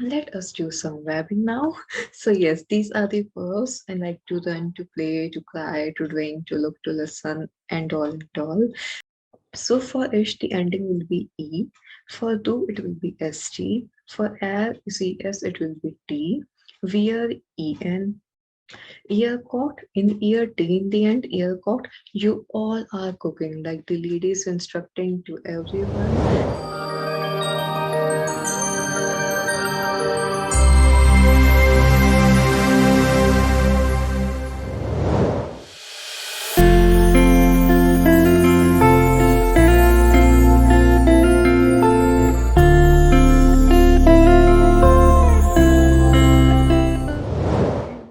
Let us do some verbing now. So yes, these are the verbs I like to run, to play, to cry, to drink, to look, to listen, and all and all. So for ish, the ending will be E. For do, it will be ST. For air, CS, it will be T. Wear, EN. Ear cocked, in ear T in the end, ear cocked. You all are cooking, like the ladies instructing to everyone.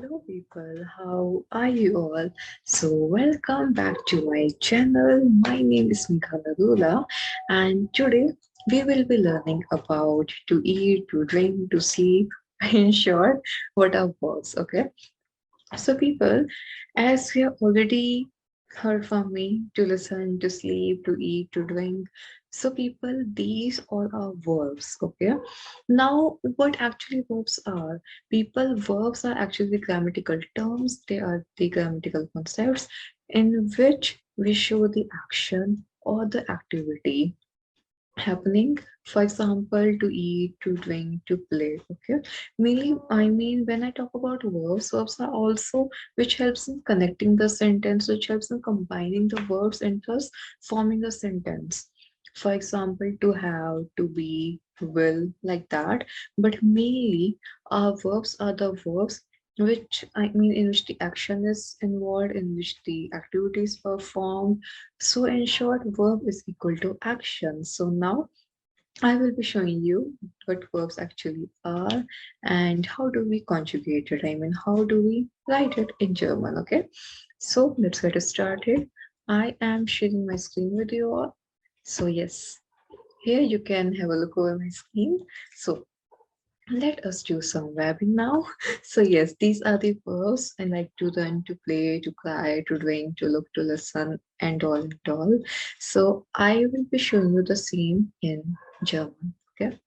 Hello people, how are you all? So welcome back to my channel. My name is 𝗙𝗢𝗓𝗪 and today we will be learning about to eat, to drink, to sleep. In short, what are verbs, okay? So people, as you have already heard from me, to listen, to sleep, to eat, to drink. So people, these all are verbs, okay? Now, what actually verbs are? People, verbs are actually grammatical terms. They are the grammatical concepts in which we show the action or the activity happening. For example, to eat, to drink, to play. Okay, mainly I mean when I talk about verbs, verbs are also which helps in connecting the sentence, which helps in combining the words and thus forming a sentence. For example, to have, to be, to will, like that. But mainly our verbs are the verbs which I mean in which the action is involved, in which the activity is performed. So in short, verb is equal to action. So now I will be showing you what verbs actually are and how do we conjugate it. I mean, how do we write it in German, okay? So let's get started. I am sharing my screen with you all. So yes, here you can have a look over my screen. So let us do some verbing now. So yes, these are the verbs I like to run, to play, to cry, to drink, to look, to listen, and all and all. So I will be showing you the same in German. Okay.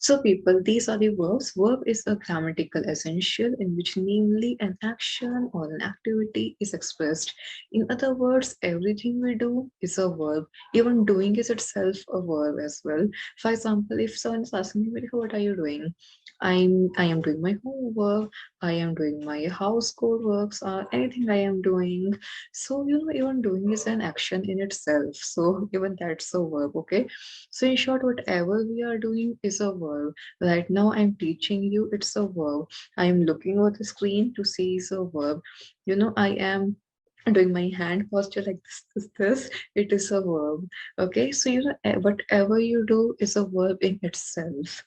So people, these are the verbs. Verb is a grammatical essential in which namely an action or an activity is expressed. In other words, everything we do is a verb. Even doing is itself a verb as well. For example, if someone is asking me, "Medika, what are you doing?" I am doing my homework, I am doing my household works, or anything I am doing. So even doing is an action in itself. So even that's a verb, okay? So in short, whatever we are doing is a verb. Right now, I'm teaching you, it's a verb. I am looking over the screen to see is a verb. I am doing my hand posture like this, it is a verb. Okay, so whatever you do is a verb in itself.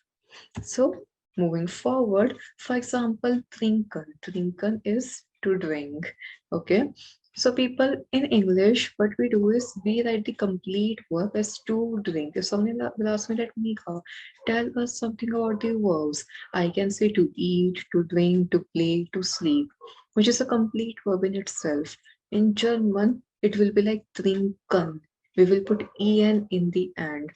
So moving forward, for example, trinken. Trinken is to drink. Okay. So people in English, what we do is we write the complete verb as to drink. If someone will ask me, let me tell us something about the verbs. I can say to eat, to drink, to play, to sleep, which is a complete verb in itself. In German, it will be like trinken. We will put en in the end.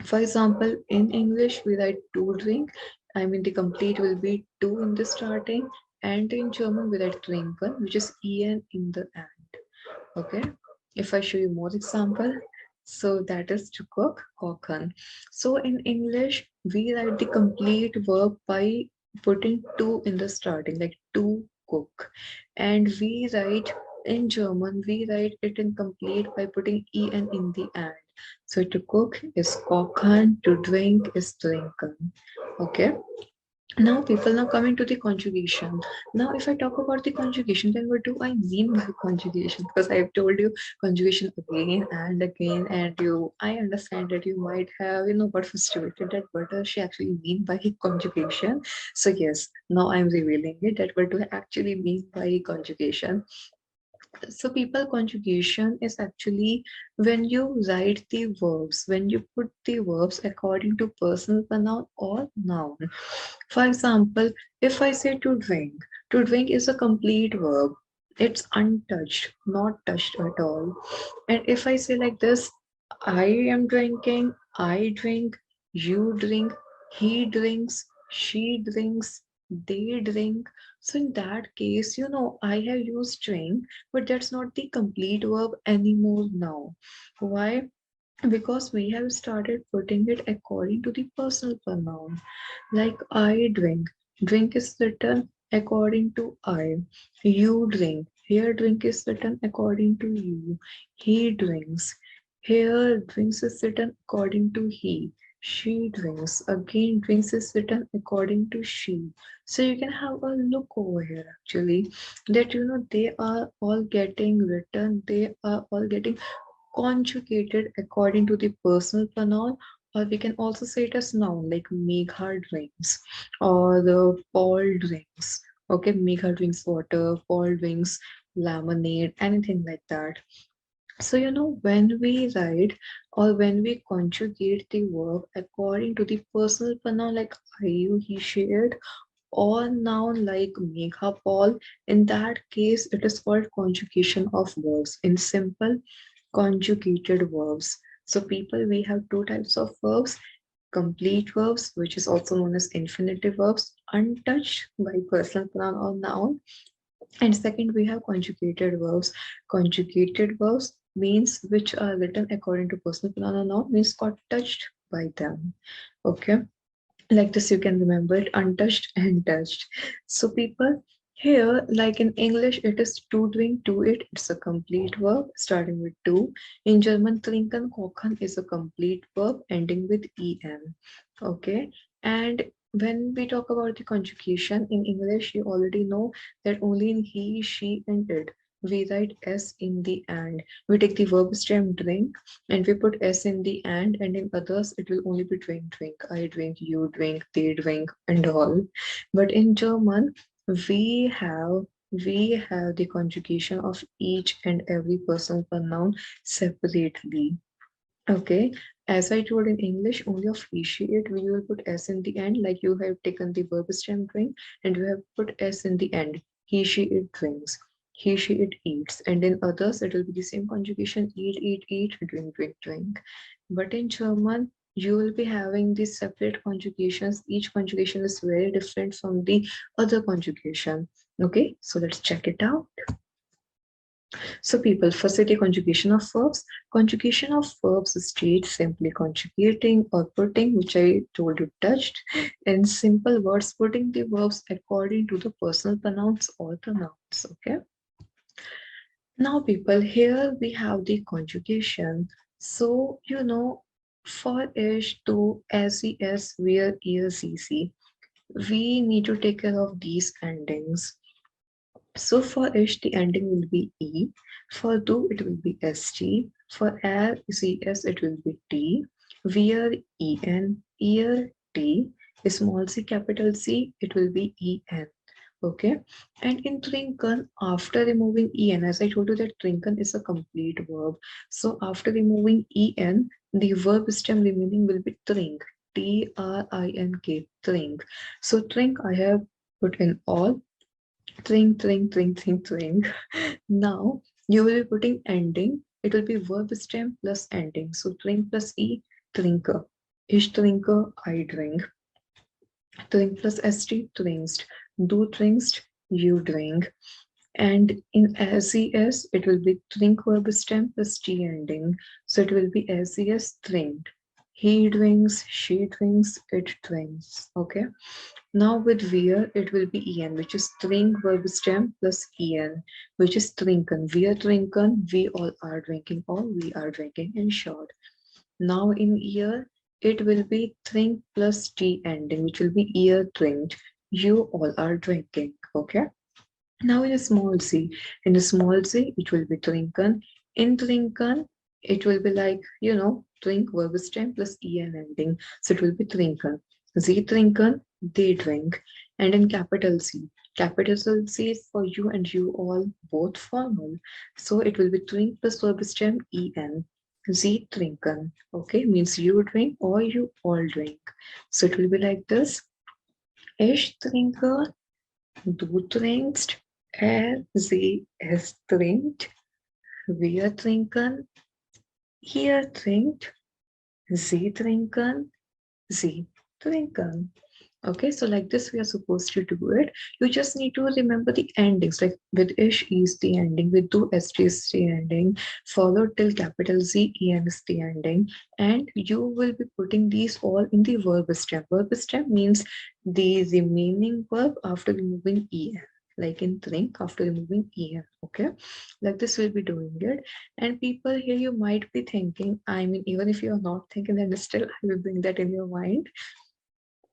For example, in English, we write to drink. I mean, the complete will be to in the starting, and in German, we write trinken, which is en in the end. Okay. If I show you more example, so that is to cook, kochen. So in English, we write the complete verb by putting to in the starting, like to cook. And we write in German, we write it in complete by putting en in the end. So to cook is kochen, to drink is trinken. Okay. Now, people, now coming to the conjugation. Now, if I talk about the conjugation, then what do I mean by conjugation? Because I've told you conjugation again and again, and I understand that you might have, got frustrated that what does she actually mean by conjugation? So yes, now I'm revealing it that what do I actually mean by conjugation? So people, conjugation is actually when you write the verbs, when you put the verbs according to personal pronoun or noun. For example, if I say to drink is a complete verb. It's untouched, not touched at all. And if I say like this, I am drinking, I drink, you drink, He drinks, she drinks, they drink. So in that case, I have used drink, but that's not the complete verb anymore now. Why? Because we have started putting it according to the personal pronoun. Like I drink. Drink is written according to I. You drink. Here drink is written according to you. He drinks. Here drinks is written according to he. She drinks. Again drinks is written according to she. So you can have a look over here actually that they are all getting written, they are all getting conjugated according to the personal pronoun, or we can also say it as noun like Megha drinks or the Paul drinks. Okay, Megha drinks water, Paul drinks lemonade, anything like that. So, when we write or when we conjugate the verb according to the personal pronoun like I, you, he, she, it, or noun like Megha, Paul, in that case, it is called conjugation of verbs. In simple, conjugated verbs. So people, we have two types of verbs: complete verbs, which is also known as infinitive verbs, untouched by personal pronoun or noun. And second, we have conjugated verbs. Conjugated verbs means which are written according to personal pronoun or noun, means got touched by them. Okay, like this you can remember it: untouched and touched. So people, here like in English it is to doing, to it, it's a complete verb starting with to. In German, trinken, kochen is a complete verb ending with en. Okay, and when we talk about the conjugation in English, you already know that only in he, she, and it we write s in the end. We take the verb stem drink and we put s in the and in others it will only be drink, drink, I drink, you drink, they drink, and all. But in German, we have we have the conjugation of each and every personal pronoun separately. Okay, as I told in English, only of he, she, it, we will put s in the end, like you have taken the verb stem drink and you have put s in the end. He, she, it drinks. He, she, it eats. And in others, it will be the same conjugation: eat, eat, eat, drink, drink, drink. But in German, you will be having these separate conjugations. Each conjugation is very different from the other conjugation. Okay, so let's check it out. So people, first the conjugation of verbs. Conjugation of verbs states simply conjugating or putting, which I told you touched, in simple words, putting the verbs according to the personal pronouns or the nouns. Okay. Now people, here we have the conjugation. So, for ish, to, as, where, is, cc, we need to take care of these endings. So for ish, the ending will be E. For do, it will be ST. For air, CS, it will be T. Wear, EN. Ear, T. Small c, capital C, it will be EN. Okay. And in trinken, after removing EN, as I told you that trinken is a complete verb. So after removing EN, the verb stem remaining will be trink. Trink. Trink. So trink I have put in all. Trink, trink, trink, trink, trink. Now you will be putting ending. It will be verb stem plus ending. So trink plus e, trinker. Ich trinke, I drink. Trink plus st, trinkst. Du trinkst, you drink. And in SES, it will be trink verb stem plus t ending. So it will be SES, trinked. He drinks, she drinks, it drinks. Okay. Now with wear, it will be en, which is drink verb stem plus en, which is trinken. We are trinken, we all are drinking, or we are drinking in short. Now in ear, it will be drink plus t ending, which will be ear drinked. You all are drinking. Okay. Now in a small c, it will be trinken. In trinken, it will be like, drink verb stem plus en ending. So it will be trinken. Sie trinken, they drink. And in capital C is for you and you all, both formal. So it will be drink plus verb stem en. Sie trinken, okay, means you drink or you all drink. So it will be like this. Ich trinke, du trinkst, sie, es trinkt, wir trinken, ihr trinkt, sie trinken, sie twinkle. Okay, so like this, we are supposed to do it. You just need to remember the endings, like with ish is the ending, with do st is the ending, followed till capital Z en is the ending, and you will be putting these all in the verb stem. Verb stem means the remaining verb after removing en, like in think after removing en. Okay, like this will be doing it. And people here, you might be thinking, I mean, even if you are not thinking, then still I will bring that in your mind,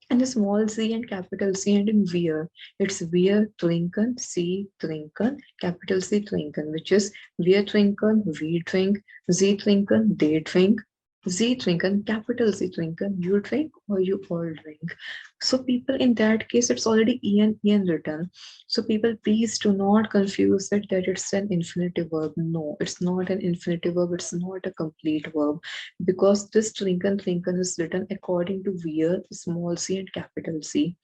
and a small z and capital C, and in wear, it's wear trinken, C trinken, capital C trinken, which is wear trinken, we drink, Z trinken, they drink, Z trinken, capital Z trinken, you drink or you all drink. So people, in that case, it's already en written. So people, please do not confuse it that it's an infinitive verb. No, it's not an infinitive verb. It's not a complete verb, because this trinken is written according to wear, small c and capital C.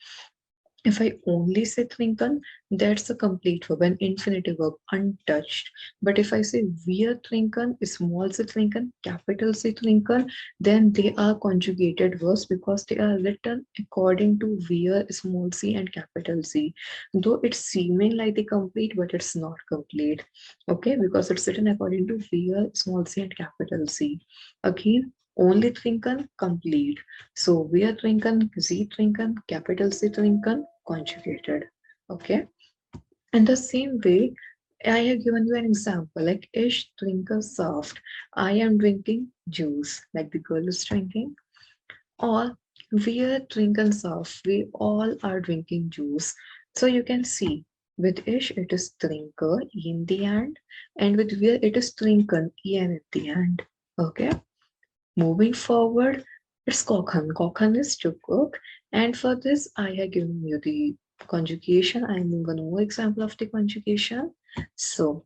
If I only say trinken, that's a complete verb, an infinitive verb, untouched. But if I say wir trinken, small c trinken, capital C trinken, then they are conjugated verbs because they are written according to wir, small c and capital C. Though it's seeming like the complete, but it's not complete. Okay, because it's written according to wir, small c and capital C. Again, only trinken, complete. So wir trinken, Sie trinken, capital C trinken, conjugated. Okay. And the same way, I have given you an example like ich trinke Saft. I am drinking juice, like the girl is drinking. Or wir trinken Saft. We all are drinking juice. So you can see with ich it is trinke in the end, and with wir it is trinken en at the end. Okay. Moving forward, it's kochen. Kochen is to cook. And for this, I have given you the conjugation. I'm giving one more example of the conjugation. So,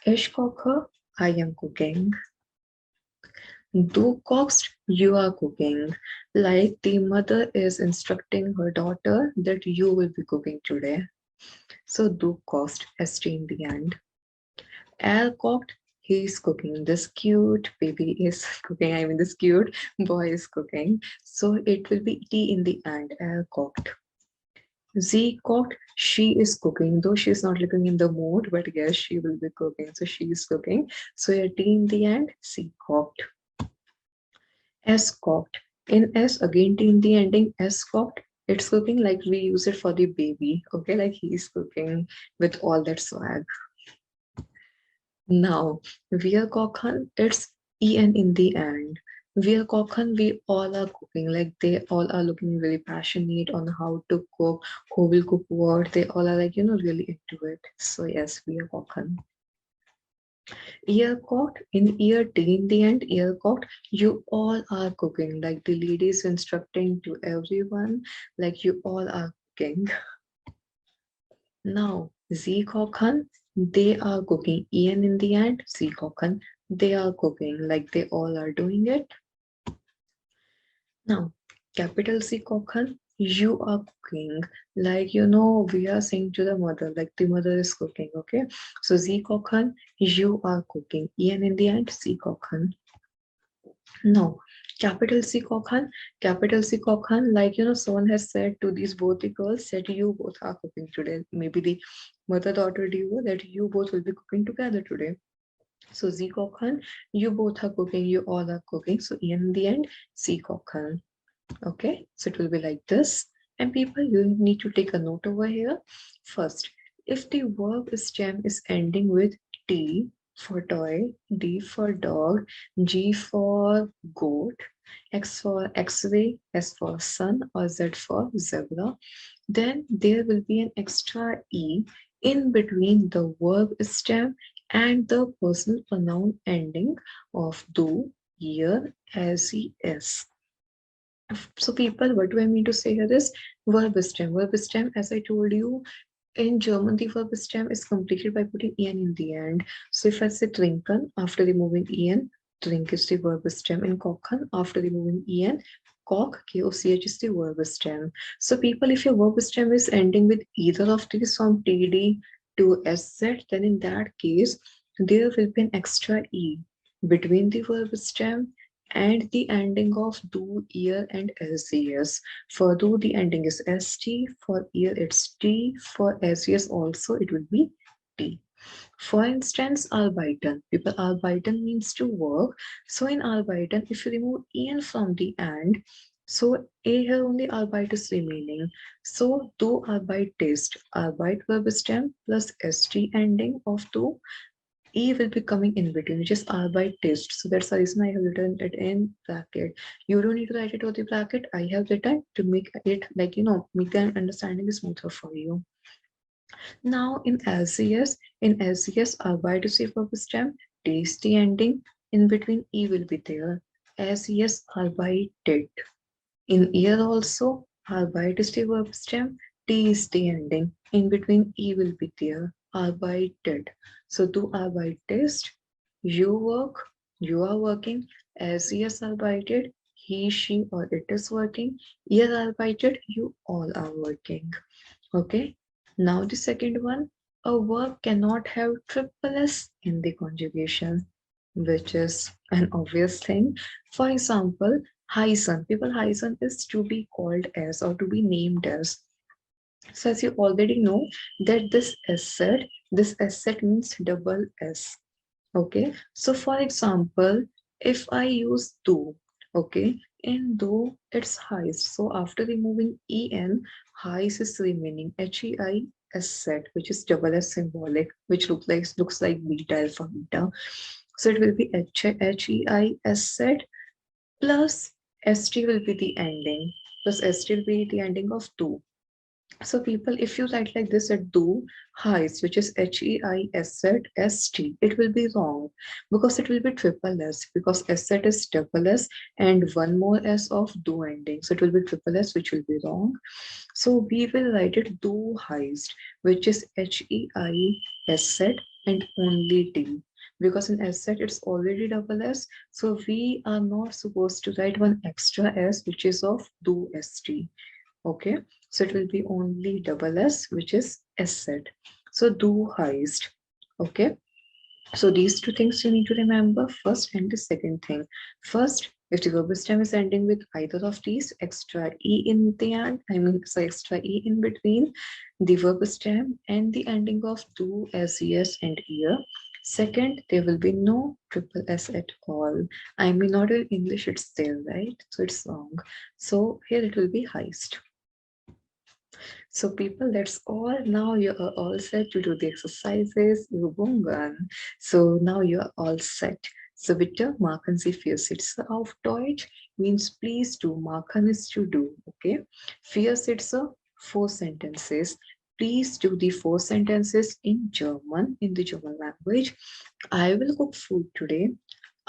ich koche, I am cooking. Du kochst, you are cooking. Like the mother is instructing her daughter that you will be cooking today. So, du kochst, st in the end. Er kocht, he's cooking. This cute baby is cooking. I mean, this cute boy is cooking. So it will be T in the end. Er kocht. Z kocht, she is cooking. Though she is not looking in the mood, but yes, she will be cooking. So she is cooking. So a T in the end, C kocht. S kocht. In S, again T in the ending, S kocht. It's cooking like we use it for the baby. Okay, like he's cooking with all that swag. Now, wir kochen, it's en in the end. Wir kochen, we all are cooking, like they all are looking really passionate on how to cook, who will cook what. They all are like, really into it. So yes, wir kochen. Ihr kocht, in ear T in the end, ihr kocht, you all are cooking, like the lady is instructing to everyone, like you all are cooking. Now, Sie kochen, they are cooking. En in the end, Sie kochen, they are cooking, like they all are doing it. Now, capital C kochen, you are cooking. Like, we are saying to the mother, like the mother is cooking, okay? So, Sie kochen, you are cooking. En in the end, Sie kochen. No, capital C Kokhan, like someone has said to these both the girls that you both are cooking today. Maybe the mother-daughter duo that you both will be cooking together today. So Z Kokhan, you both are cooking, you all are cooking. So in the end, C Kokhan. Okay, so it will be like this. And people, you need to take a note over here. First, if the verb stem is ending with T for toy, D for dog, G for goat, X for X-ray, S for sun, or Z for zebra, then there will be an extra E in between the verb stem and the personal pronoun ending of do, year, as he is. So people, what do I mean to say here is verb stem. Verb stem, as I told you, in German, the verb stem is completed by putting en in the end. So if I say trinken, after removing en, drink is the verb stem. In kochen, after removing en, koch, K-O-C-H is the verb stem. So people, if your verb stem is ending with either of these from TD to SZ, then in that case, there will be an extra E between the verb stem and the ending of do, year, and SES. For do, the ending is ST. For year, it's T. For SES also, it will be T. For instance, 𝗙𝗢𝗓. People, 𝗙𝗢𝗓 means to work. So in 𝗙𝗢𝗓, if you remove en from the end, so a here only 𝗙𝗢𝗓 is remaining. So do 𝗙𝗢𝗡. 𝗙𝗢𝗓 verb stem plus st ending of do. E will be coming in between, which is 𝗙𝗢𝗡. So that's the reason I have written it in bracket. You don't need to write it with the bracket. I have written to make it like, make the understanding smoother for you. Now in LCS, 𝗙 to say verb stem, T is the ending, in between E will be there. LCS 𝗙𝗢𝗡. In year also, 𝗙 to say verb stem, T is the ending, in between E will be there. 𝗙𝗢𝗡. So do 𝗙𝗢𝗡, you work, you are working. LCS 𝗙𝗢𝗡, he, she, or it is working. Year 𝗙𝗢𝗡, you all are working. Okay. Now the second one, a verb cannot have triple S in the conjugation, which is an obvious thing. For example, 𝗖𝗢𝗡. People, 𝗖𝗢𝗡 is to be called as or to be named as. So as you already know that this asset means double S. Okay. So for example, if I use do, okay, in do it's heist. So after removing en, heist is remaining HEI set, which is double S symbolic, which looks like beta alpha beta. So it will be HEI set plus ST will be the ending, plus ST will be the ending of do. So people, if you write like this at do heist, which is HEIST, it will be wrong because it will be triple S, because set is double S and one more S of do ending. So it will be triple S, which will be wrong. So we will write it do heist, which is HEIST and only D. Because in set it's already double S, so we are not supposed to write one extra S, which is of do ST. Okay, so it will be only double S, which is asset. So do heist. Okay, so these two things you need to remember, first and the second thing. First, if the verb stem is ending with either of these, extra E in the end, extra E in between the verb stem and the ending of do, SES and ear. Second, there will be no triple S at all. Not in English, it's there, right? So it's wrong. So here it will be heist. So people, that's all. Now you are all set to do the exercises. So now you are all set. So bitte machen Sie vier Sätze auf Deutsch means please do. Machen is to do. Okay. Vier Sätze, 4 sentences. Please do the 4 sentences in German, in the German language. I will cook food today.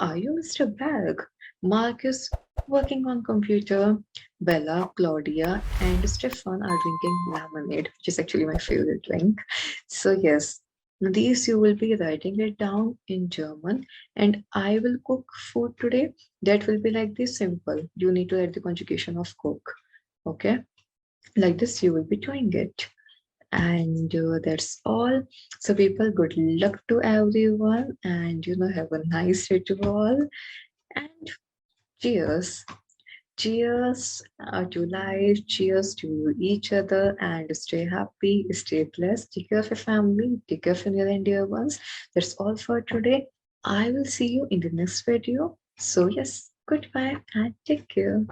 Are you Mr. Berg? Marcus working on computer. Bella, Claudia, and Stefan are drinking lemonade, which is actually my favorite drink. So yes, these you will be writing it down in German, and I will cook food today. That will be like this simple. You need to write the conjugation of cook. Okay, like this you will be doing it. And that's all. So people, good luck to everyone, and have a nice day to all. And cheers. Cheers to life, cheers to each other, and stay happy, stay blessed. Take care of your family, take care of your near and dear ones. That's all for today. I will see you in the next video. So, yes, goodbye and take care.